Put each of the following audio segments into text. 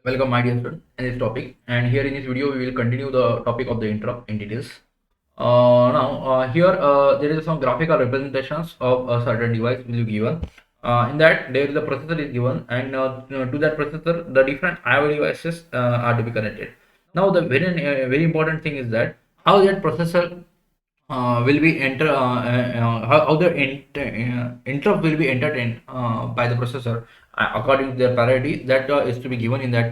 Welcome, my dear student, in this topic. And here in this video, we will continue the topic of the interrupt in details. Here there is some graphical representations of a certain device will be given. In that, there is a processor is given, and to that processor, the different IO devices are to be connected. Now, the very important thing is that how that processor will be how the interrupt will be entertained by the processor according to their priority that is to be given in that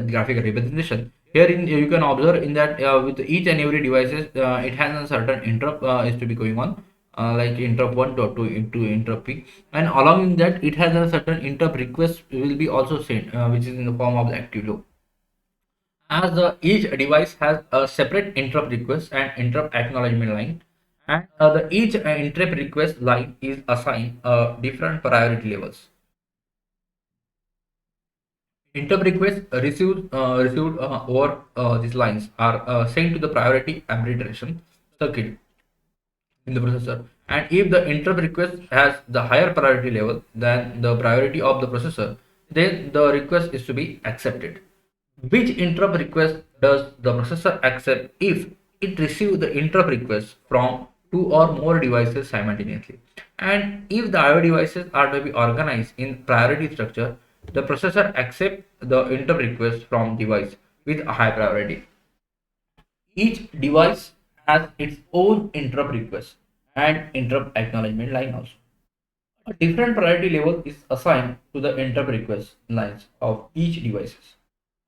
graphical representation. Here in you can observe in that with each and every devices it has a certain interrupt is to be going on, like interrupt 1 to into interrupt p, and along that it has a certain interrupt request will be also sent, which is in the form of the active loop. As each device has a separate interrupt request and interrupt acknowledgement line, and each interrupt request line is assigned different priority levels. Interrupt requests received over these lines are sent to the priority arbitration circuit in the processor. And if the interrupt request has the higher priority level than the priority of the processor, then the request is to be accepted. Which interrupt request does the processor accept if it receives the interrupt request from two or more devices simultaneously? And if the IO devices are to be organized in priority structure, the processor accepts the interrupt request from device with a high priority. Each device has its own interrupt request and interrupt acknowledgement line also. A different priority level is assigned to the interrupt request lines of each devices.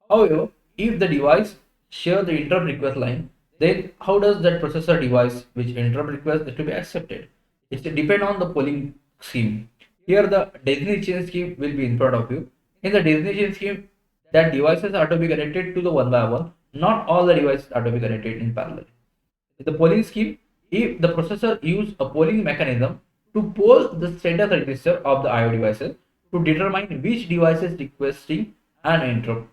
However, if the device share the interrupt request line, then how does that processor device which interrupt request is to be accepted? It depend on the polling scheme. Here the designation scheme will be in front of you. In the designation scheme, that devices are to be connected to the one by one. Not all the devices are to be connected in parallel. In the polling scheme, if the processor use a polling mechanism to poll the status register of the IO devices to determine which device is requesting an interrupt.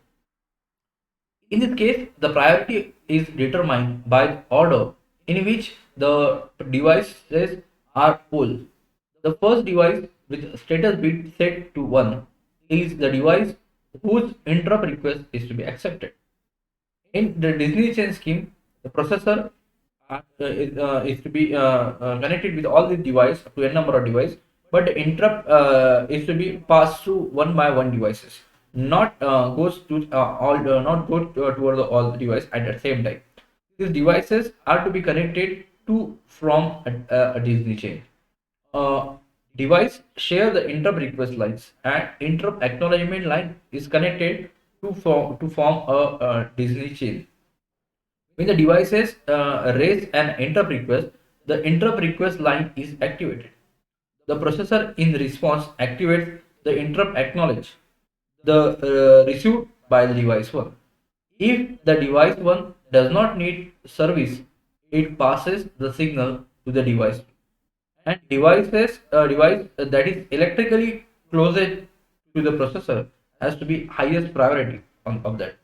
In this case, the priority is determined by order in which the devices are pulled. The first device with status bit set to 1 is the device whose interrupt request is to be accepted. In the Disney chain scheme, the processor is to be connected with all the device to n number of device, but the interrupt is to be passed through one by one devices, not goes to all not go toward the all the device at the same time. These devices are to be connected to from a Disney chain. Device share the interrupt request lines, and interrupt acknowledgement line is connected to form a Disney chain. When the devices raise an interrupt request, the interrupt request line is activated. The processor in response activates the interrupt acknowledge the received by the device 1. If the device 1 does not need service, it passes the signal to the device 2. And device that is electrically closest to the processor has to be highest priority of that.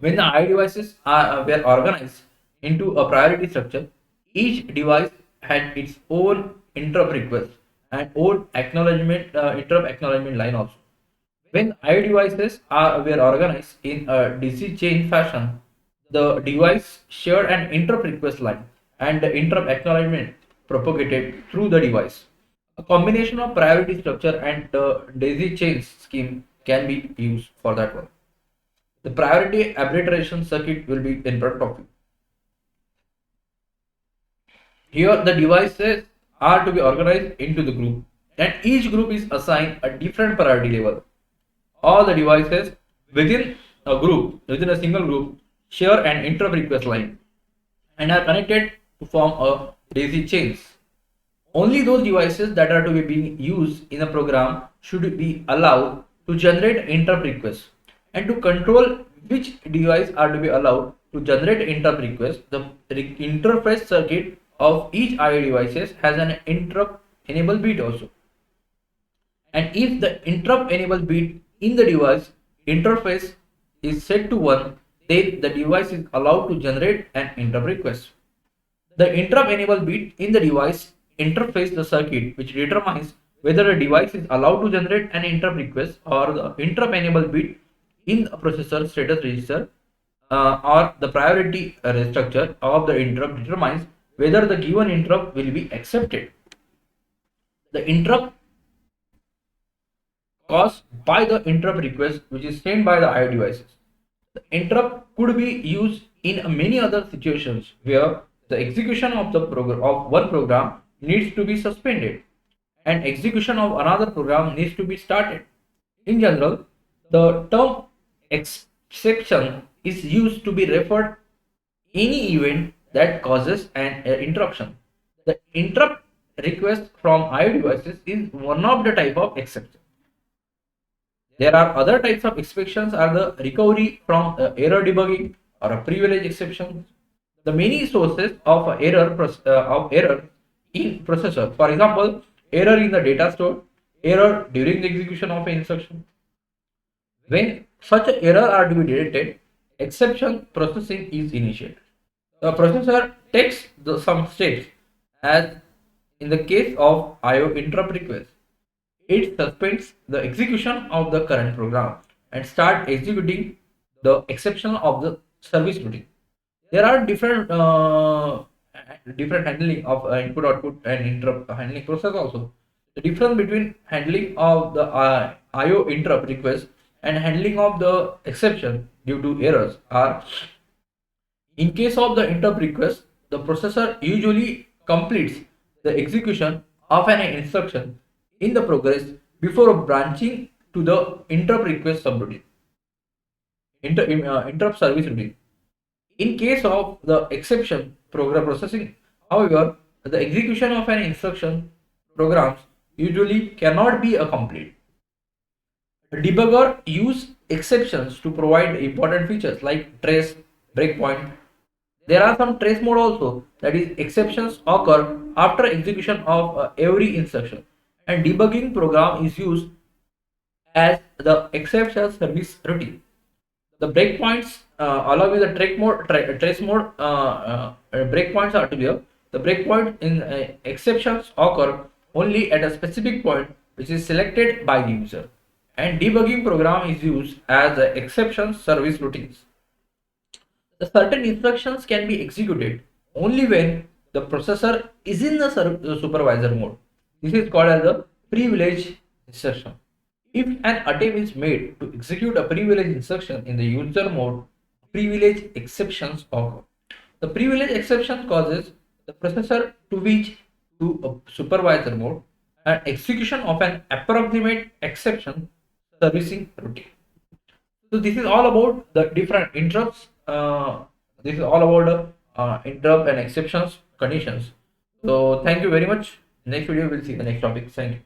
When the I devices were organized into a priority structure, each device had its own interrupt request and own interrupt acknowledgement line also. When I devices were organized in a DC chain fashion, the device shared an interrupt request line and the interrupt acknowledgement propagated through the device. A combination of priority structure and the daisy chain scheme can be used for that one. The priority arbitration circuit will be in front of you. Here the devices are to be organized into the group, and each group is assigned a different priority level. All the devices within a single group, share an interrupt request line and are connected to form a daisy chains. Only those devices that are to be being used in a program should be allowed to generate interrupt requests. And to control which device are to be allowed to generate interrupt requests, the interface circuit of each IO devices has an interrupt enable bit also. And if the interrupt enable bit in the device interface is set to 1, then the device is allowed to generate an interrupt request. The interrupt enable bit in the device interface the circuit which determines whether a device is allowed to generate an interrupt request or the interrupt enable bit in the processor status register, or the priority structure of the interrupt determines whether the given interrupt will be accepted. The interrupt caused by the interrupt request which is sent by the IO devices. The interrupt could be used in many other situations where the execution of the program of one program needs to be suspended and execution of another program needs to be started. In general, the term exception is used to be referred any event that causes an interruption. The interrupt request from IO devices is one of the type of exception. There are other types of exceptions are the recovery from error debugging or a privilege exception. The many sources of error in processor. For example, error in the data store, error during the execution of an instruction. When such error are to be detected, exception processing is initiated. The processor takes some steps as in the case of IO interrupt request. It suspends the execution of the current program and start executing the exception of the service routine. There are different handling of input output and interrupt handling process also. The difference between handling of the IO interrupt request and handling of the exception due to errors are: in case of the interrupt request, the processor usually completes the execution of an instruction in the progress before branching to the interrupt request subroutine, interrupt service routine. In case of the exception program processing, however, the execution of an instruction programs usually cannot be a complete. The debugger use exceptions to provide important features like trace, breakpoint. There are some trace mode also, that is exceptions occur after execution of every instruction, and debugging program is used as the exception service routine. The breakpoints along with the trace mode breakpoints are to be the breakpoint in exceptions occur only at a specific point which is selected by the user, and debugging program is used as the exception service routines. The certain instructions can be executed only when the processor is in the supervisor mode. This is called as the privilege instruction. If an attempt is made to execute a privilege instruction in the user mode, privilege exceptions occur. The privilege exception causes the processor to switch to a supervisor mode and execution of an approximate exception servicing routine. So this is all about the different interrupts. This is all about interrupt and exceptions conditions. So thank you very much. Next video we'll see the next topic. Thank you.